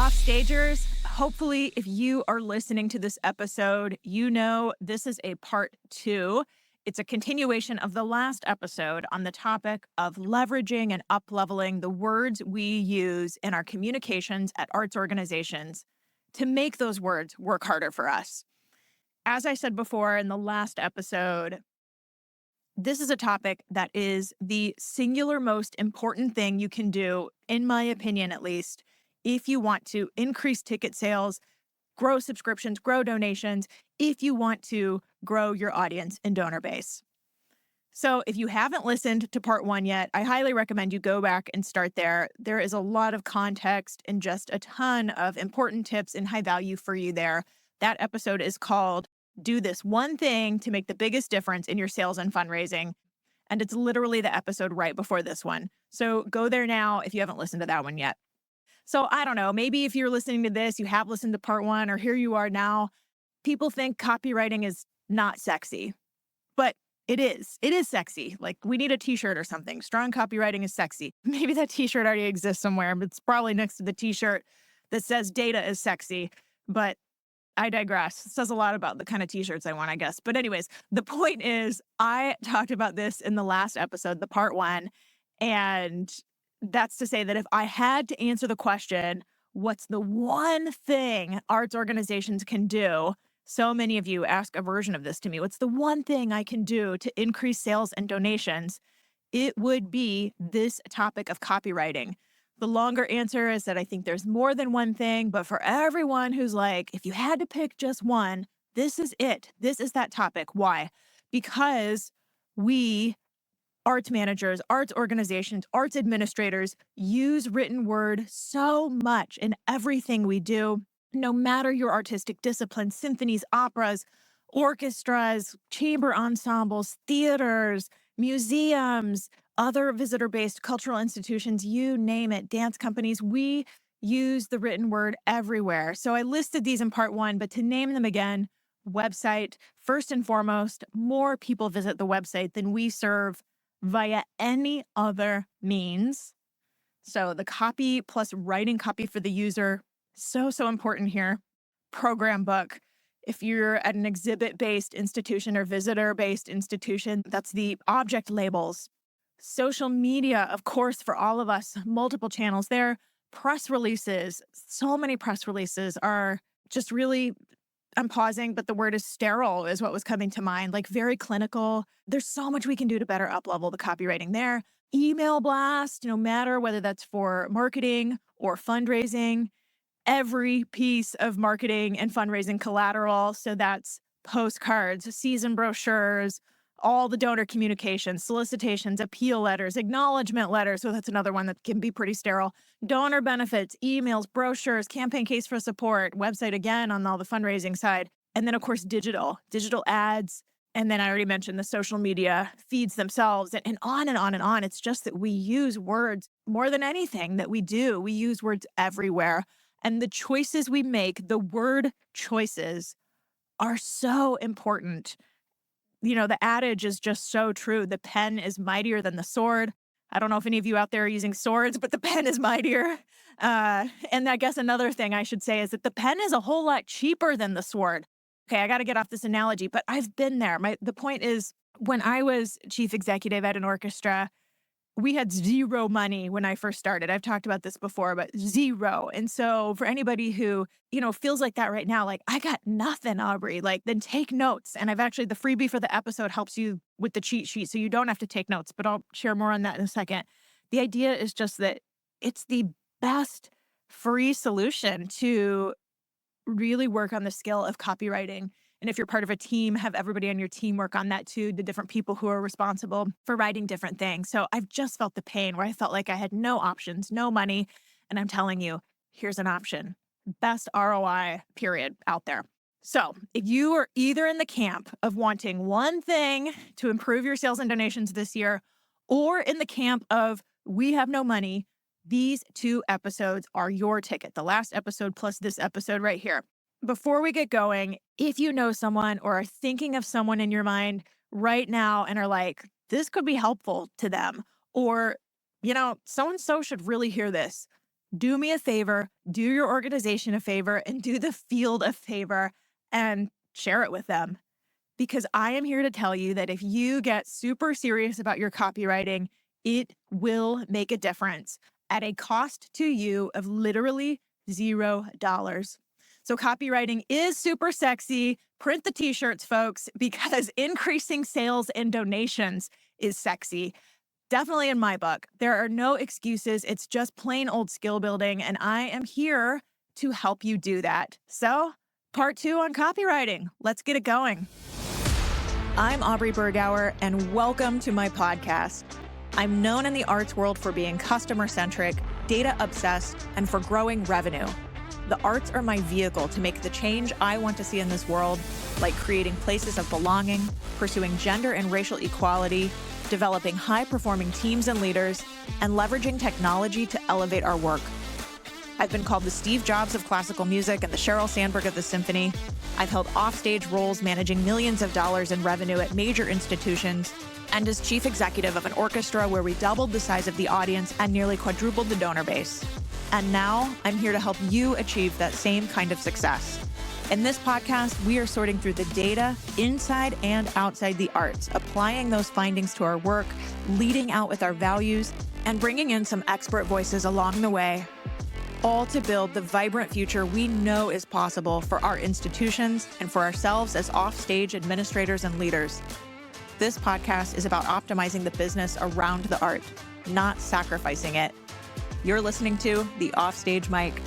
Offstagers, hopefully, if you are listening to this episode, you know this is a part 2. It's a continuation of the last episode on the topic of leveraging and up-leveling the words we use in our communications at arts organizations to make those words work harder for us. As I said before in the last episode, this is a topic that is the singular most important thing you can do, in my opinion at least, if you want to increase ticket sales, grow subscriptions, grow donations, if you want to grow your audience and donor base. So if you haven't listened to part 1 yet, I highly recommend you go back and start there. There is a lot of context and just a ton of important tips and high value for you there. That episode is called Do This One Thing to Make the Biggest Difference in Your Sales and Fundraising. And it's literally the episode right before this one. So go there now if you haven't listened to that one yet. So I don't know, maybe if you're listening to this, you have listened to part 1, or here you are now, people think copywriting is not sexy, but it is. It is sexy. Like, we need a t-shirt or something. Strong copywriting is sexy. Maybe that t-shirt already exists somewhere, but it's probably next to the t-shirt that says data is sexy, but I digress. It says a lot about the kind of t-shirts I want, I guess. But anyways, the point is, I talked about this in the last episode, the part 1, and that's to say that if I had to answer the question, what's the one thing arts organizations can do? So many of you ask a version of this to me. What's the one thing I can do to increase sales and donations? It would be this topic of copywriting. The longer answer is that I think there's more than one thing, but for everyone who's like, if you had to pick just one, this is it. This is that topic. Why? Because we arts managers, arts organizations, arts administrators use written word so much in everything we do, no matter your artistic discipline, symphonies, operas, orchestras, chamber ensembles, theaters, museums, other visitor-based cultural institutions, you name it, dance companies, we use the written word everywhere. So I listed these in part 1, but to name them again, website, first and foremost, more people visit the website than we serve via any other means. So the copy plus writing copy for the user, so important here. Program book. If you're at an exhibit-based institution or visitor-based institution, that's the object labels. Social media, of course, for all of us, multiple channels there. Press releases. So many press releases are just really, I'm pausing, but the word is sterile is what was coming to mind, like very clinical. There's so much we can do to better up-level the copywriting there. Email blast, no matter whether that's for marketing or fundraising, every piece of marketing and fundraising collateral. So that's postcards, season brochures, all the donor communications, solicitations, appeal letters, acknowledgement letters. So that's another one that can be pretty sterile. Donor benefits, emails, brochures, campaign case for support, website again on all the fundraising side. And then, of course, digital ads. And then I already mentioned the social media feeds themselves and on and on and on. It's just that we use words more than anything that we do. We use words everywhere. And the choices we make, the word choices, are so important. You know, the adage is just so true. The pen is mightier than the sword. I don't know if any of you out there are using swords, but the pen is mightier. And I guess another thing I should say is that the pen is a whole lot cheaper than the sword. Okay, I got to get off this analogy, but I've been there. The point is, when I was chief executive at an orchestra, we had zero money when I first started. I've talked about this before, but zero. And so for anybody who, feels like that right now, like, I got nothing, Aubrey, like, then take notes. And the freebie for the episode helps you with the cheat sheet, so you don't have to take notes, but I'll share more on that in a second. The idea is just that it's the best free solution to really work on the skill of copywriting. And if you're part of a team, have everybody on your team work on that too, the different people who are responsible for writing different things. So I've just felt the pain where I felt like I had no options, no money. And I'm telling you, here's an option. Best ROI period out there. So if you are either in the camp of wanting one thing to improve your sales and donations this year, or in the camp of we have no money, these 2 episodes are your ticket. The last episode plus this episode right here. Before we get going, if you know someone or are thinking of someone in your mind right now and are like, this could be helpful to them, or, so-and-so should really hear this, do me a favor, do your organization a favor, and do the field a favor and share it with them. Because I am here to tell you that if you get super serious about your copywriting, it will make a difference at a cost to you of literally $0. So copywriting is super sexy. Print the t-shirts, folks, because increasing sales and donations is sexy. Definitely in my book. There are no excuses. It's just plain old skill building, and I am here to help you do that. So, part 2 on copywriting. Let's get it going. I'm Aubrey Bergauer, and welcome to my podcast. I'm known in the arts world for being customer-centric, data-obsessed, and for growing revenue. The arts are my vehicle to make the change I want to see in this world, like creating places of belonging, pursuing gender and racial equality, developing high-performing teams and leaders, and leveraging technology to elevate our work. I've been called the Steve Jobs of classical music and the Sheryl Sandberg of the symphony. I've held offstage roles managing millions of dollars in revenue at major institutions, and as chief executive of an orchestra where we doubled the size of the audience and nearly quadrupled the donor base. And now I'm here to help you achieve that same kind of success. In this podcast, we are sorting through the data inside and outside the arts, applying those findings to our work, leading out with our values, and bringing in some expert voices along the way, all to build the vibrant future we know is possible for our institutions and for ourselves as offstage administrators and leaders. This podcast is about optimizing the business around the art, not sacrificing it. You're listening to The Offstage Mic.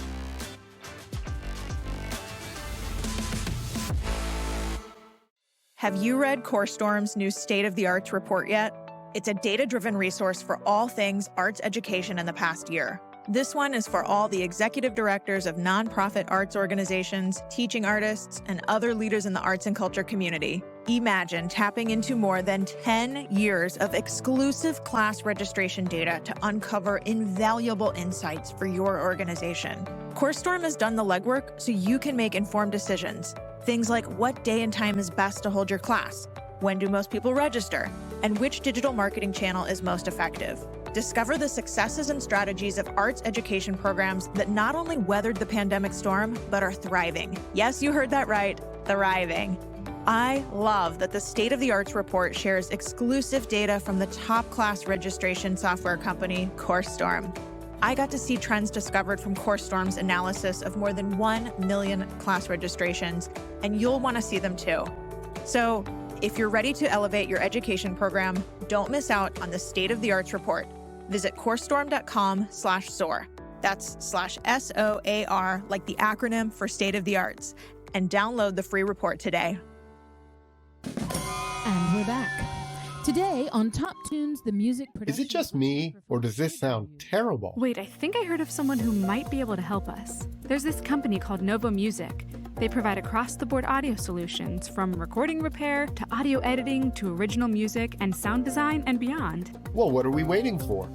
Have you read CoreStorm's new State of the Arts report yet? It's a data-driven resource for all things arts education in the past year. This one is for all the executive directors of nonprofit arts organizations, teaching artists, and other leaders in the arts and culture community. Imagine tapping into more than 10 years of exclusive class registration data to uncover invaluable insights for your organization. CoreStorm has done the legwork so you can make informed decisions. Things like what day and time is best to hold your class, when do most people register, and which digital marketing channel is most effective. Discover the successes and strategies of arts education programs that not only weathered the pandemic storm, but are thriving. Yes, you heard that right, thriving. I love that the State of the Arts report shares exclusive data from the top class registration software company, CoreStorm. I got to see trends discovered from CoreStorm's analysis of more than 1 million class registrations, and you'll want to see them too. So, if you're ready to elevate your education program, don't miss out on the State of the Arts report. Visit corestorm.com/SOAR. That's /SOAR, like the acronym for State of the Arts, and download the free report today. And we're back. Today on Top Tunes, the music production... Is it just me, or does this sound terrible? Wait, I think I heard of someone who might be able to help us. There's this company called Novo Music. They provide across-the-board audio solutions, from recording repair to audio editing to original music and sound design and beyond. Well, what are we waiting for?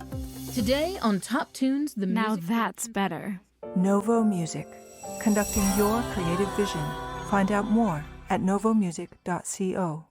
Today on Top Tunes, the Now music... that's better. Novo Music, conducting your creative vision. Find out more at novomusic.co.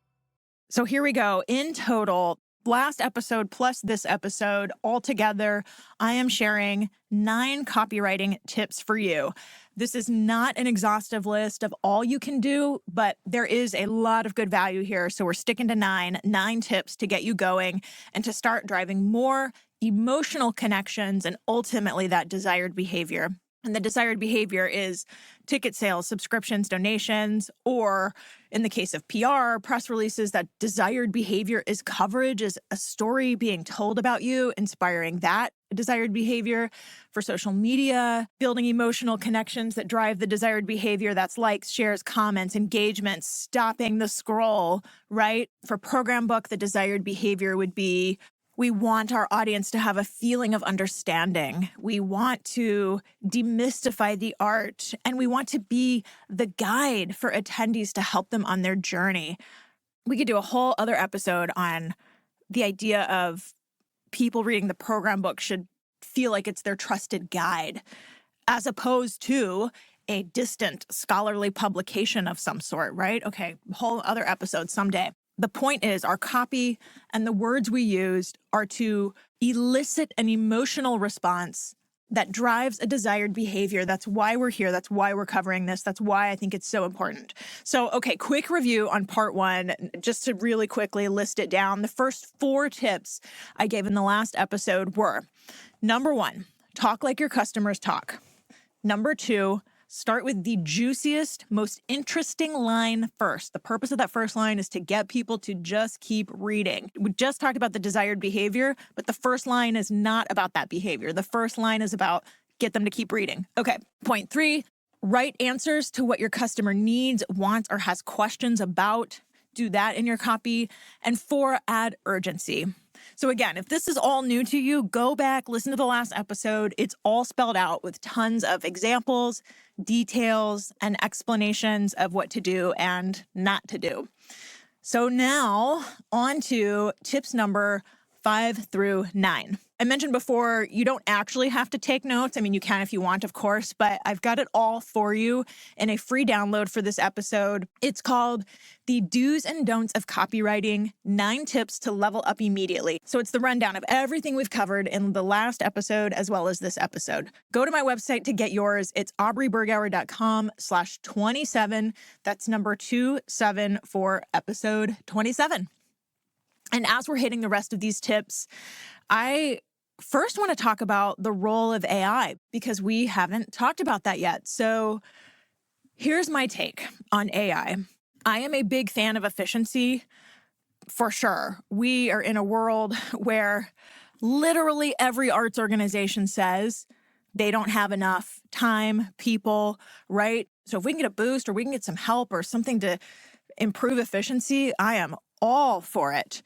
So here we go. In total, last episode plus this episode, altogether, I am sharing 9 copywriting tips for you. This is not an exhaustive list of all you can do, but there is a lot of good value here. So we're sticking to 9 tips to get you going and to start driving more emotional connections and ultimately that desired behavior. And the desired behavior is ticket sales, subscriptions, donations, or in the case of PR, press releases, that desired behavior is coverage, is a story being told about you, inspiring that desired behavior. For social media, building emotional connections that drive the desired behavior, that's likes, shares, comments, engagements, stopping the scroll, right? For program book, the desired behavior would be we want our audience to have a feeling of understanding. We want to demystify the art, and we want to be the guide for attendees to help them on their journey. We could do a whole other episode on the idea of people reading the program book should feel like it's their trusted guide, as opposed to a distant scholarly publication of some sort, right? Okay, whole other episode someday. The point is our copy and the words we used are to elicit an emotional response that drives a desired behavior. That's why we're here. That's why we're covering this. That's why I think it's so important. So, okay, quick review on part 1, just to really quickly list it down. The first 4 tips I gave in the last episode were, number 1, talk like your customers talk. Number 2, start with the juiciest, most interesting line first. The purpose of that first line is to get people to just keep reading. We just talked about the desired behavior, but the first line is not about that behavior. The first line is about get them to keep reading. Okay, point 3, write answers to what your customer needs, wants, or has questions about. Do that in your copy. And 4, add urgency. So again, if this is all new to you, go back, listen to the last episode. It's all spelled out with tons of examples, details, and explanations of what to do and not to do. So now on to tips number 5 through 9. I mentioned before, you don't actually have to take notes. I mean, you can if you want, of course, but I've got it all for you in a free download for this episode. It's called The Do's and Don'ts of Copywriting, 9 Tips to Level Up Immediately. So it's the rundown of everything we've covered in the last episode as well as this episode. Go to my website to get yours. It's aubreybergauer.com/27. That's number 27 for episode 27. And as we're hitting the rest of these tips, I first want to talk about the role of AI because we haven't talked about that yet. So here's my take on AI. I am a big fan of efficiency, for sure. We are in a world where literally every arts organization says they don't have enough time, people, right? So if we can get a boost or we can get some help or something to improve efficiency, I am all for it.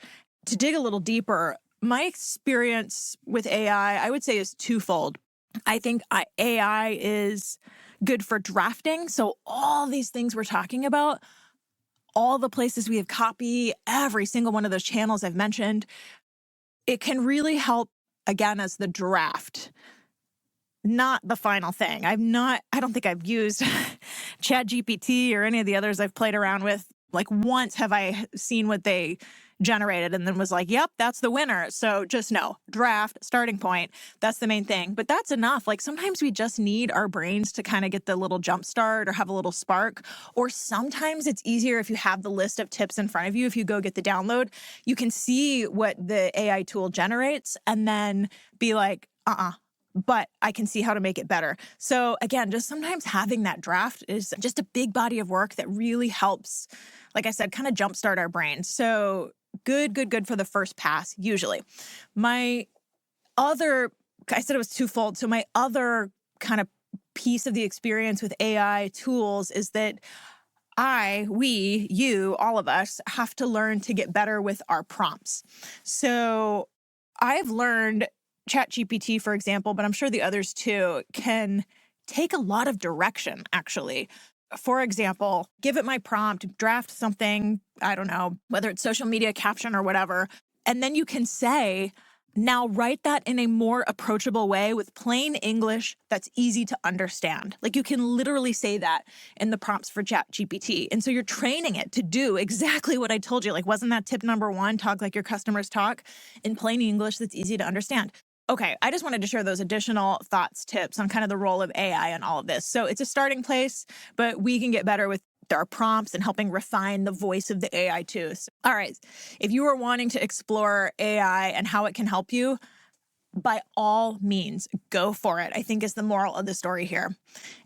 To dig a little deeper, my experience with AI, I would say, is twofold. I think AI is good for drafting. So all these things we're talking about, all the places we have copy, every single one of those channels I've mentioned, it can really help, again, as the draft, not the final thing. I don't think I've used ChatGPT or any of the others I've played around with. Like once have I seen what they generated and then was like, yep, that's the winner. So just know, draft, starting point, that's the main thing. But that's enough. Like sometimes we just need our brains to kind of get the little jump start or have a little spark. Or sometimes it's easier if you have the list of tips in front of you. If you go get the download, you can see what the AI tool generates and then be like, but I can see how to make it better. So again, just sometimes having that draft is just a big body of work that really helps, like I said, kind of jumpstart our brains. So good for the first pass, usually. I said it was twofold. So my other kind of piece of the experience with AI tools is that we, you, all of us have to learn to get better with our prompts. So I've learned ChatGPT, for example, but I'm sure the others too, can take a lot of direction, actually. For example, give it my prompt, draft something, I don't know, whether it's social media caption or whatever, and then you can say, now write that in a more approachable way with plain English that's easy to understand. Like you can literally say that in the prompts for ChatGPT. And so you're training it to do exactly what I told you. Like, wasn't that tip number 1, talk like your customers talk in plain English that's easy to understand? Okay, I just wanted to share those additional thoughts, tips on kind of the role of AI in all of this. So it's a starting place, but we can get better with our prompts and helping refine the voice of the AI too. So, all right, if you are wanting to explore AI and how it can help you, by all means, go for it, I think is the moral of the story here.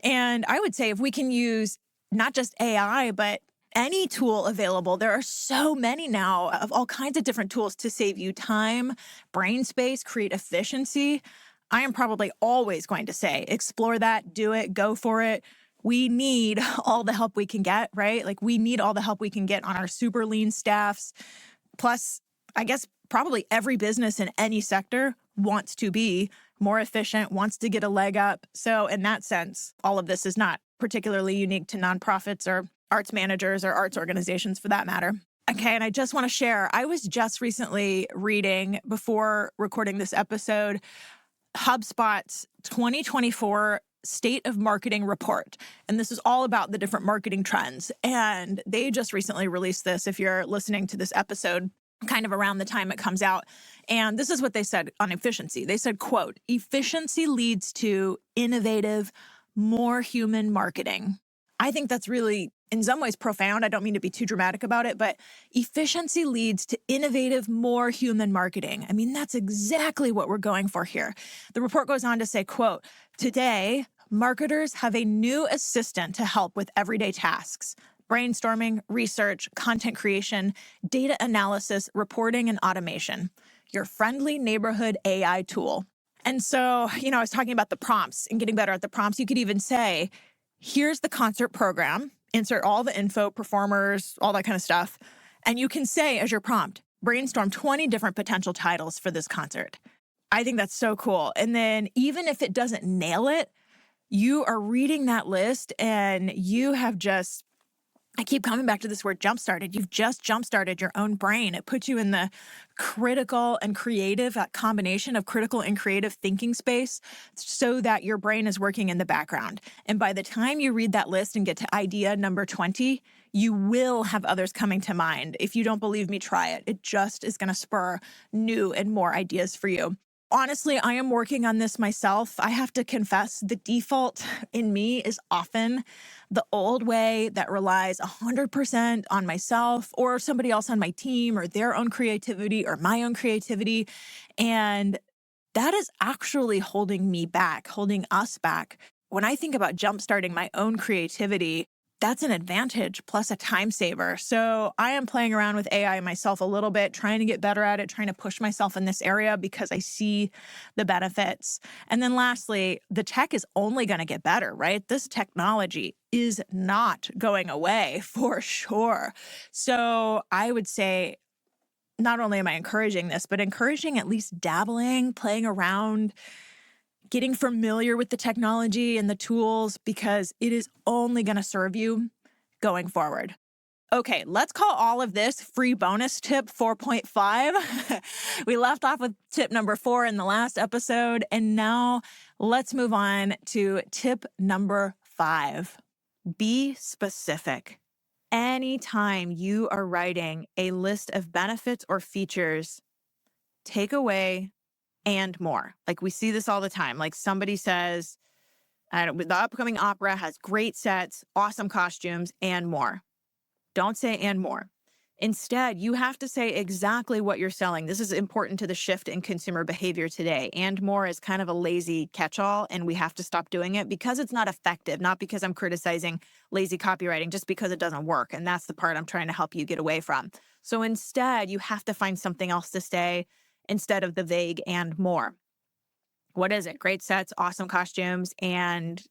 And I would say if we can use not just AI, but any tool available. There are so many now of all kinds of different tools to save you time, brain space, create efficiency. I am probably always going to say, explore that, do it, go for it. We need all the help we can get, right? Like we need all the help we can get on our super lean staffs. Plus, I guess probably every business in any sector wants to be more efficient, wants to get a leg up. So in that sense, all of this is not particularly unique to nonprofits or arts managers or arts organizations for that matter. Okay, and I just want to share, I was just recently reading, before recording this episode, HubSpot's 2024 State of Marketing Report. And this is all about the different marketing trends. And they just recently released this if you're listening to this episode. kind of around the time it comes out. And this is what they said on efficiency. They said, quote, efficiency leads to innovative, more human marketing. I think that's really, in some ways, profound. I don't mean to be too dramatic about it, but efficiency leads to innovative, more human marketing. I mean, that's exactly what we're going for here. The report goes on to say, quote, today, marketers have a new assistant to help with everyday tasks: brainstorming, research, content creation, data analysis, reporting, and automation. Your friendly neighborhood AI tool. And so, I was talking about the prompts and getting better at the prompts. You could even say, here's the concert program, insert all the info, performers, all that kind of stuff. And you can say as your prompt, brainstorm 20 different potential titles for this concert. I think that's so cool. And then even if it doesn't nail it, you are reading that list and you have just, I keep coming back to this word jump-started. You've just jump-started your own brain. It puts you in the critical and creative, that combination of critical and creative thinking space so that your brain is working in the background. And by the time you read that list and get to idea number 20, you will have others coming to mind. If you don't believe me, try it. It just is going to spur new and more ideas for you. Honestly, I am working on this myself. I have to confess, the default in me is often the old way that relies 100% on myself or somebody else on my team or their own creativity or my own creativity. And that is actually holding me back, holding us back. When I think about jumpstarting my own creativity, that's an advantage plus a time saver. So I am playing around with AI myself a little bit, trying to get better at it, trying to push myself in this area because I see the benefits. And then lastly, the tech is only going to get better, right? This technology is not going away for sure. So I would say, not only am I encouraging this, but encouraging at least dabbling, playing around, getting familiar with the technology and the tools, because it is only going to serve you going forward. Okay, let's call all of this free bonus tip 4.5. We left off with tip number 4 in the last episode, and now let's move on to tip number 5. Be specific. Anytime you are writing a list of benefits or features, take away and more. Like we see this all the time. Like somebody says, the upcoming opera has great sets, awesome costumes, and more. Don't say and more. Instead, you have to say exactly what you're selling. This is important to the shift in consumer behavior today. And more is kind of a lazy catch-all, and we have to stop doing it because it's not effective, not because I'm criticizing lazy copywriting, just because it doesn't work. And that's the part I'm trying to help you get away from. So instead, you have to find something else to say instead of the vague and more. What is it? Great sets, awesome costumes, and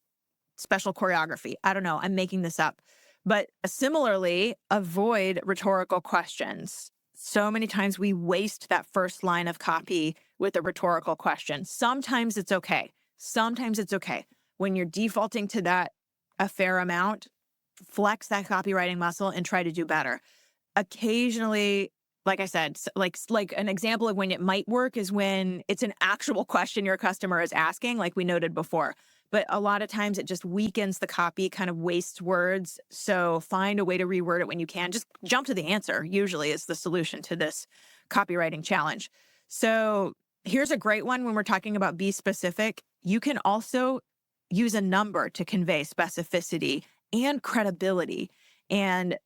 special choreography. I don't know. I'm making this up. But similarly, avoid rhetorical questions. So many times we waste that first line of copy with a rhetorical question. Sometimes it's okay. Sometimes it's okay. When you're defaulting to that a fair amount, flex that copywriting muscle and try to do better. Occasionally, like I said, like an example of when it might work is when it's an actual question your customer is asking, like we noted before. But a lot of times it just weakens the copy, kind of wastes words. So find a way to reword it when you can. Just jump to the answer, usually is the solution to this copywriting challenge. So here's a great one when we're talking about be specific. You can also use a number to convey specificity and credibility. And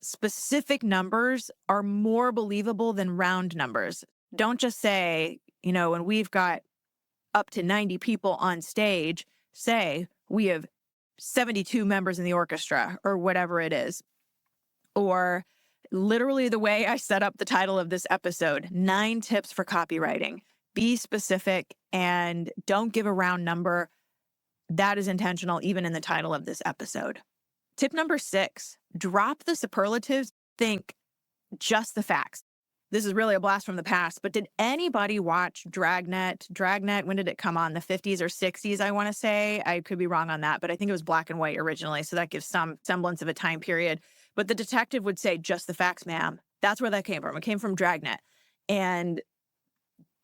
specific numbers are more believable than round numbers. Don't just say, when we've got up to 90 people on stage, say we have 72 members in the orchestra or whatever it is. Or literally the way I set up the title of this episode, 9 tips for copywriting. Be specific and don't give a round number. That is intentional even in the title of this episode. Tip number 6, drop the superlatives, think just the facts. This is really a blast from the past, but did anybody watch Dragnet? Dragnet, when did it come on? The 50s or 60s, I want to say. I could be wrong on that, but I think it was black and white originally, so that gives some semblance of a time period. But the detective would say, just the facts, ma'am. That's where that came from. It came from Dragnet. And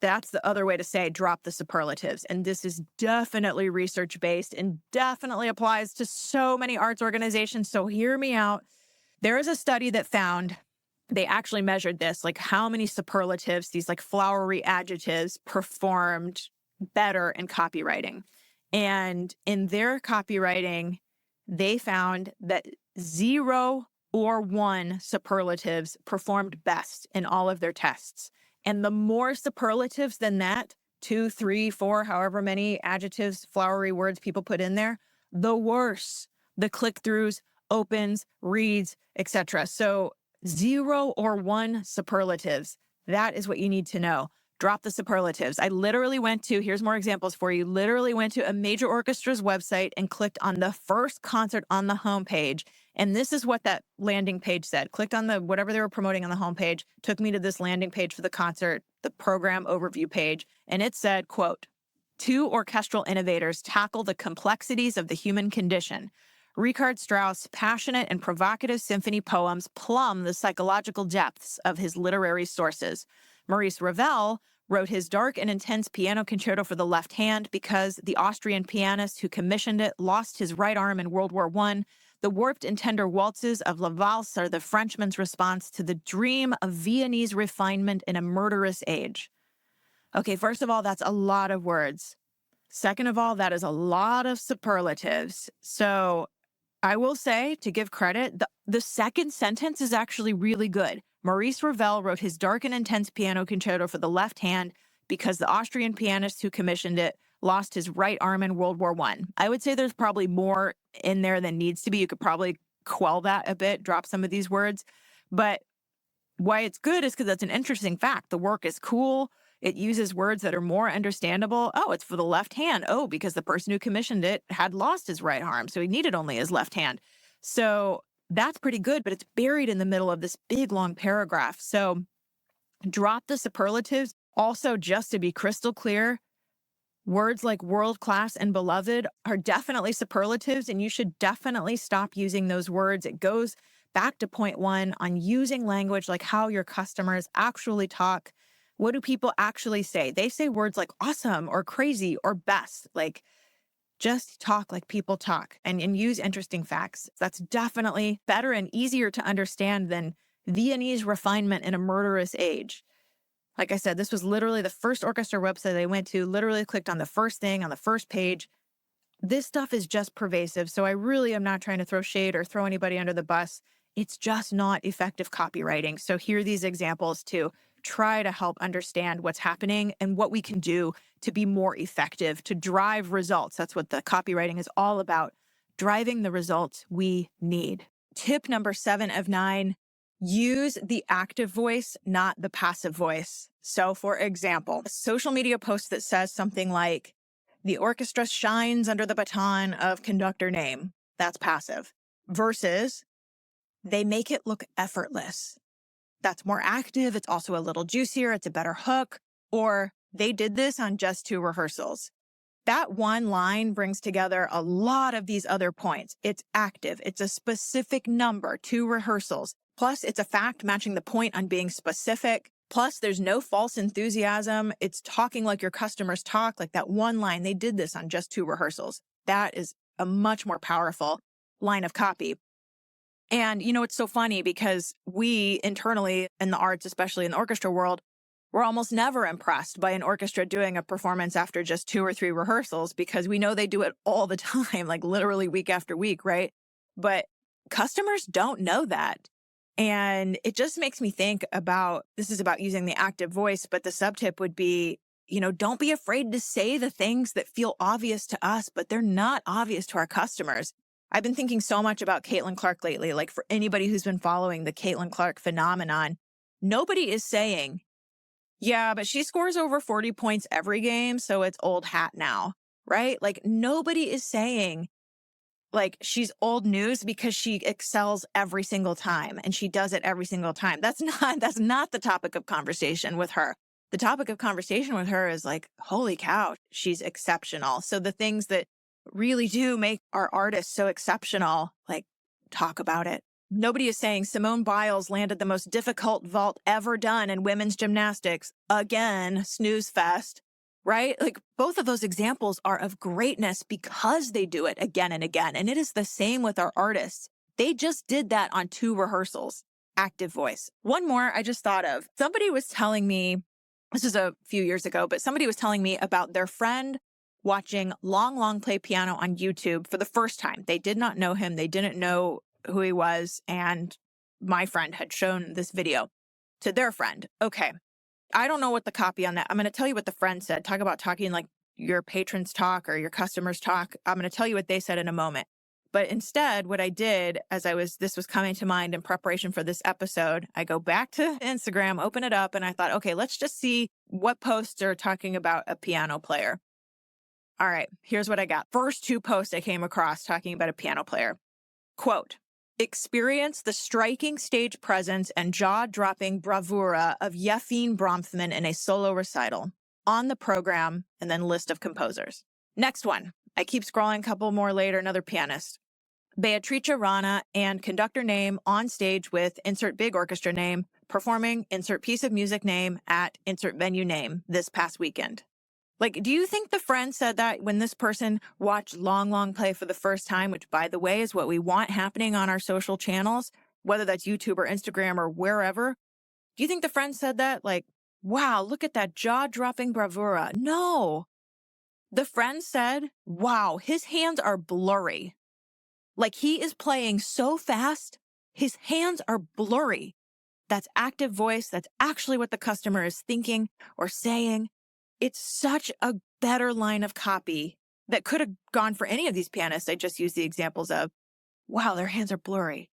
that's the other way to say drop the superlatives. And this is definitely research-based and definitely applies to so many arts organizations. So hear me out. There is a study that found they actually measured this, like how many superlatives, these like flowery adjectives, performed better in copywriting. And in their copywriting, they found that 0 or 1 superlatives performed best in all of their tests. And the more superlatives than that, 2, 3, 4, however many adjectives, flowery words people put in there, the worse the click-throughs, opens, reads, etc. So 0 or 1 superlatives, that is what you need to know. Drop the superlatives. I literally went to, here's more examples for you, literally went to a major orchestra's website and clicked on the first concert on the homepage. And this is what that landing page said. Clicked on the whatever they were promoting on the homepage, took me to this landing page for the concert, the program overview page. And it said, quote, 2 orchestral innovators tackle the complexities of the human condition. Richard Strauss' passionate and provocative symphony poems plumb the psychological depths of his literary sources. Maurice Ravel wrote his dark and intense piano concerto for the left hand because the Austrian pianist who commissioned it lost his right arm in World War I. The warped and tender waltzes of La Valse are the Frenchman's response to the dream of Viennese refinement in a murderous age. Okay, first of all, that's a lot of words. Second of all, that is a lot of superlatives. So I will say, to give credit, the second sentence is actually really good. Maurice Ravel wrote his dark and intense piano concerto for the left hand because the Austrian pianist who commissioned it lost his right arm in World War I. I would say there's probably more in there than needs to be. You could probably quell that a bit, drop some of these words. But why it's good is because that's an interesting fact. The work is cool. It uses words that are more understandable. Oh, it's for the left hand. Oh, because the person who commissioned it had lost his right arm, so he needed only his left hand. So that's pretty good, but it's buried in the middle of this big, long paragraph. So drop the superlatives. Also, just to be crystal clear, words like world-class and beloved are definitely superlatives, and you should definitely stop using those words. It goes back to point 1 on using language like how your customers actually talk. What do people actually say? They say words like awesome or crazy or best. Like, just talk like people talk and use interesting facts. That's definitely better and easier to understand than Viennese refinement in a murderous age. Like I said, this was literally the first orchestra website I went to, literally clicked on the first thing on the first page. This stuff is just pervasive. So I really am not trying to throw shade or throw anybody under the bus. It's just not effective copywriting. So here are these examples to try to help understand what's happening and what we can do to be more effective, to drive results. That's what the copywriting is all about, driving the results we need. Tip number 7 of 9, use the active voice, not the passive voice. So for example, a social media post that says something like, the orchestra shines under the baton of conductor name. That's passive. Versus, they make it look effortless. That's more active. It's also a little juicier. It's a better hook. Or they did this on just 2 rehearsals. That one line brings together a lot of these other points. It's active. It's a specific number, 2 rehearsals. Plus, it's a fact matching the point on being specific. Plus, there's no false enthusiasm. It's talking like your customers talk, like that one line. They did this on just 2 rehearsals. That is a much more powerful line of copy. And, it's so funny because we internally in the arts, especially in the orchestra world, we're almost never impressed by an orchestra doing a performance after just 2 or 3 rehearsals because we know they do it all the time, like literally week after week, right? But customers don't know that. And it just makes me think about, this is about using the active voice, but the sub-tip would be, don't be afraid to say the things that feel obvious to us, but they're not obvious to our customers. I've been thinking so much about Caitlin Clark lately. Like for anybody who's been following the Caitlin Clark phenomenon, nobody is saying, yeah, but she scores over 40 points every game, so it's old hat now, right? Like nobody is saying like she's old news because she excels every single time and she does it every single time. That's not the topic of conversation with her. The topic of conversation with her is like, holy cow, she's exceptional. So the things that really do make our artists so exceptional, like talk about it. Nobody is saying Simone Biles landed the most difficult vault ever done in women's gymnastics. Again, snooze fest, right? Like both of those examples are of greatness because they do it again and again. And it is the same with our artists. They just did that on 2 rehearsals. active voice. One more I just thought of. Somebody was telling me, this was a few years ago, but somebody was telling me about their friend watching Long Long play piano on YouTube for the first time. They did not know him. They didn't know who he was. And my friend had shown this video to their friend. Okay. I don't know what the copy on that. I'm going to tell you what the friend said. Talk about talking like your patrons talk or your customers talk. I'm going to tell you what they said in a moment. But instead, what I did as this was coming to mind in preparation for this episode, I go back to Instagram, open it up, and I thought, okay, let's just see what posts are talking about a piano player. All right, here's what I got. First 2 posts I came across talking about a piano player. Quote, experience the striking stage presence and jaw-dropping bravura of Yefim Bronfman in a solo recital. On the program, and then list of composers. Next one. I keep scrolling, a couple more later, another pianist. Beatrice Rana and conductor name on stage with insert big orchestra name, performing insert piece of music name at insert venue name this past weekend. Like, do you think the friend said that when this person watched Long Long play for the first time, which, by the way, is what we want happening on our social channels, whether that's YouTube or Instagram or wherever? Do you think the friend said that? Like, wow, look at that jaw-dropping bravura. No. The friend said, wow, his hands are blurry. Like he is playing so fast, his hands are blurry. That's active voice. That's actually what the customer is thinking or saying. It's such a better line of copy that could have gone for any of these pianists I just used the examples of. Wow, their hands are blurry.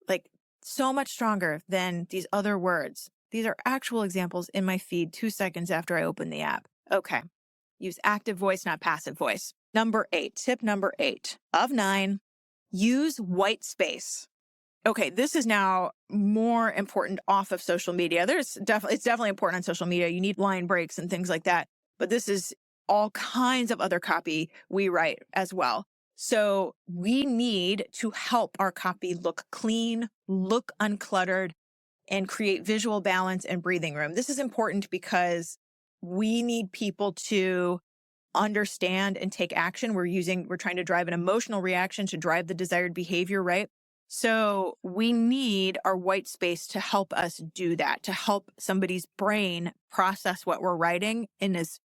Like so much stronger than these other words. These are actual examples in my feed 2 seconds after I open the app. Okay. Use active voice, not passive voice. Tip number 8 of 9, use white space. Okay, this is now more important off of social media. It's definitely important on social media. You need line breaks and things like that. But this is all kinds of other copy we write as well. So we need to help our copy look clean, look uncluttered, and create visual balance and breathing room. This is important because we need people to understand and take action. We're trying to drive an emotional reaction to drive the desired behavior, right? So we need our white space to help us do that, to help somebody's brain process what we're writing in as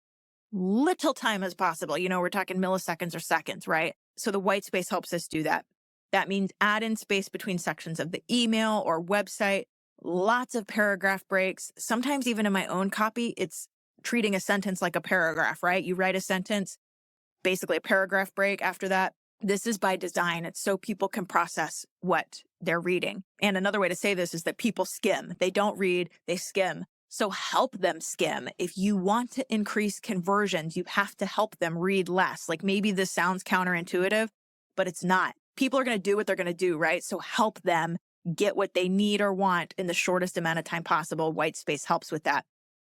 little time as possible. We're talking milliseconds or seconds, right? So the white space helps us do that. That means add in space between sections of the email or website, lots of paragraph breaks. Sometimes even in my own copy, it's treating a sentence like a paragraph, right? You write a sentence, basically a paragraph break after that. This is by design. It's so people can process what they're reading. And another way to say this is that people skim. They don't read, they skim. So help them skim. If you want to increase conversions, you have to help them read less. Like maybe this sounds counterintuitive, but it's not. People are going to do what they're going to do, right? So help them get what they need or want in the shortest amount of time possible. White space helps with that.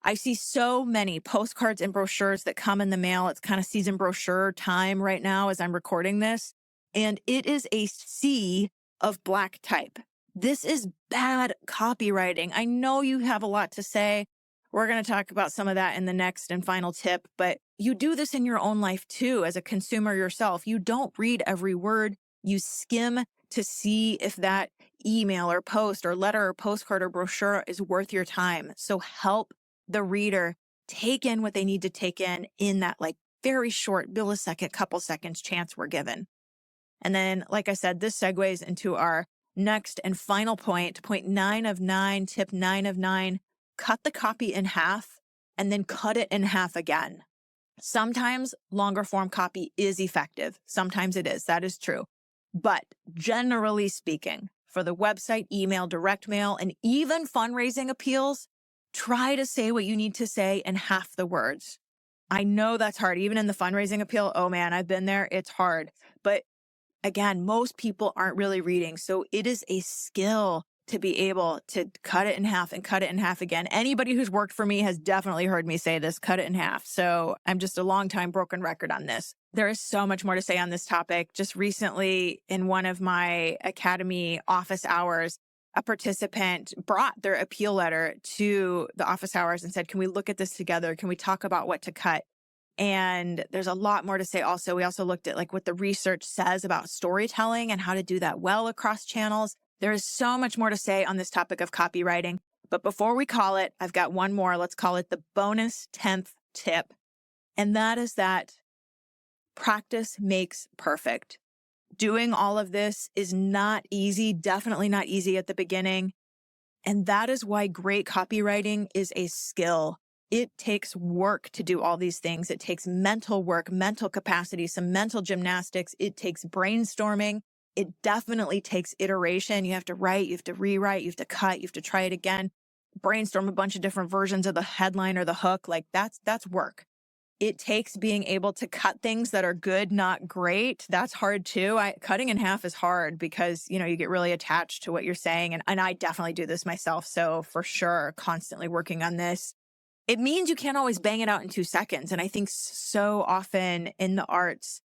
I see so many postcards and brochures that come in the mail. It's kind of season brochure time right now as I'm recording this. And it is a sea of black type. This is bad copywriting. I know you have a lot to say. We're going to talk about some of that in the next and final tip, but you do this in your own life too as a consumer yourself. You don't read every word. You skim to see if that email or post or letter or postcard or brochure is worth your time. So help the reader take in what they need to take in that like very short millisecond, couple seconds chance we're given. And then, like I said, this segues into our next and final point 9 of 9, tip 9 of 9, cut the copy in half and then cut it in half again. Sometimes longer form copy is effective. Sometimes it is. That is true. But generally speaking, for the website, email, direct mail, and even fundraising appeals, try to say what you need to say in half the words. I know that's hard. Even in the fundraising appeal, oh man, I've been there. It's hard. But again, most people aren't really reading. So it is a skill to be able to cut it in half and cut it in half again. Anybody who's worked for me has definitely heard me say this, cut it in half. So I'm just a long time broken record on this. There is so much more to say on this topic. Just recently in one of my Academy office hours, a participant brought their appeal letter to the office hours and said, can we look at this together? Can we talk about what to cut? And there's a lot more to say also. We also looked at like what the research says about storytelling and how to do that well across channels. There is so much more to say on this topic of copywriting, but before we call it, I've got one more. Let's call it the bonus 10th tip. And that is that practice makes perfect. Doing all of this is not easy, definitely not easy at the beginning. And that is why great copywriting is a skill. It takes work to do all these things. It takes mental work, mental capacity, some mental gymnastics. It takes brainstorming. It definitely takes iteration. You have to write, you have to rewrite, you have to cut, you have to try it again, brainstorm a bunch of different versions of the headline or the hook. Like that's work. It takes being able to cut things that are good, not great. That's hard too. Cutting in half is hard because, you get really attached to what you're saying. And I definitely do this myself. So for sure, constantly working on this. It means you can't always bang it out in 2 seconds. And I think so often in the arts,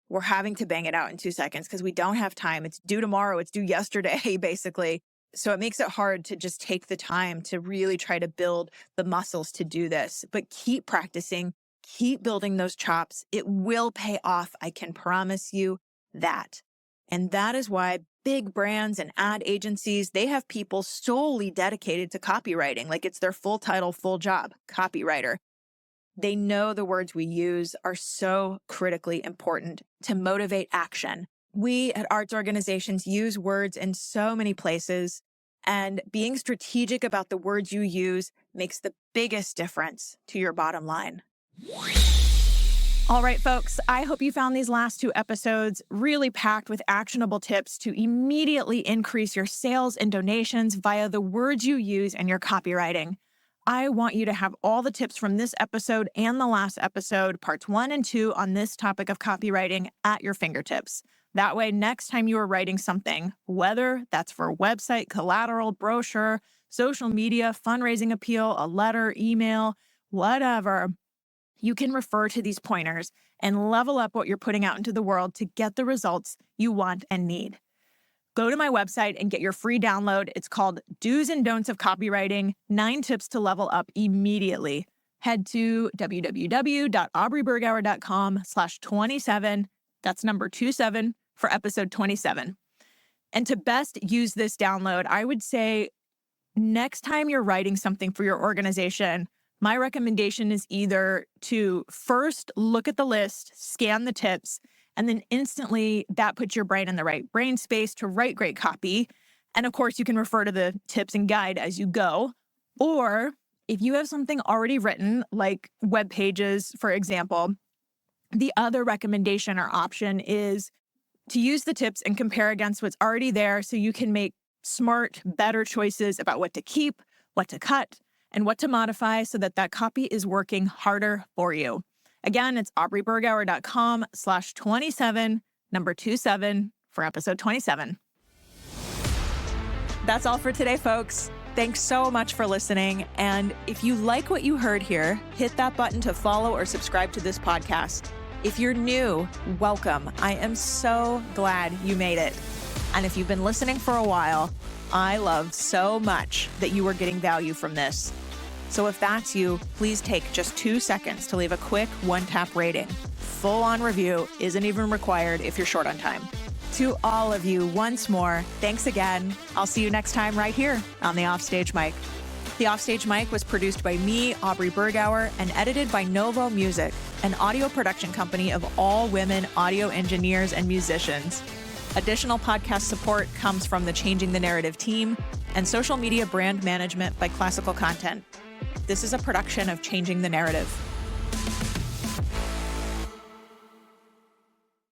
we're having to bang it out in 2 seconds because we don't have time. It's due tomorrow. It's due yesterday, basically. So it makes it hard to just take the time to really try to build the muscles to do this. But keep practicing, keep building those chops. It will pay off. I can promise you that. And that is why big brands and ad agencies, they have people solely dedicated to copywriting. Like it's their full title, full job, copywriter. They know the words we use are so critically important to motivate action. We at arts organizations use words in so many places, and being strategic about the words you use makes the biggest difference to your bottom line. All right, folks, I hope you found these last 2 episodes really packed with actionable tips to immediately increase your sales and donations via the words you use in your copywriting. I want you to have all the tips from this episode and the last episode, parts 1 and 2 on this topic of copywriting at your fingertips. That way, next time you are writing something, whether that's for website, collateral, brochure, social media, fundraising appeal, a letter, email, whatever, you can refer to these pointers and level up what you're putting out into the world to get the results you want and need. Go to my website and get your free download. It's called Do's and Don'ts of Copywriting, 9 Tips to Level Up Immediately. Head to www.aubreybergauer.com/27. That's number 27 for episode 27. And to best use this download, I would say next time you're writing something for your organization, my recommendation is either to first look at the list, scan the tips, and then instantly that puts your brain in the right brain space to write great copy. And of course, you can refer to the tips and guide as you go. Or if you have something already written, like web pages, for example, the other recommendation or option is to use the tips and compare against what's already there so you can make smart, better choices about what to keep, what to cut, and what to modify so that that copy is working harder for you. Again, it's aubreybergauer.com/27, number 27 for episode 27. That's all for today, folks. Thanks so much for listening. And if you like what you heard here, hit that button to follow or subscribe to this podcast. If you're new, welcome. I am so glad you made it. And if you've been listening for a while, I love so much that you are getting value from this. So if that's you, please take just 2 seconds to leave a quick 1-tap rating. Full-on review isn't even required if you're short on time. To all of you, once more, thanks again. I'll see you next time right here on the Offstage Mic. The Offstage Mic was produced by me, Aubrey Bergauer, and edited by Novo Music, an audio production company of all women audio engineers and musicians. Additional podcast support comes from the Changing the Narrative team and social media brand management by Classical Content. This is a production of Changing the Narrative.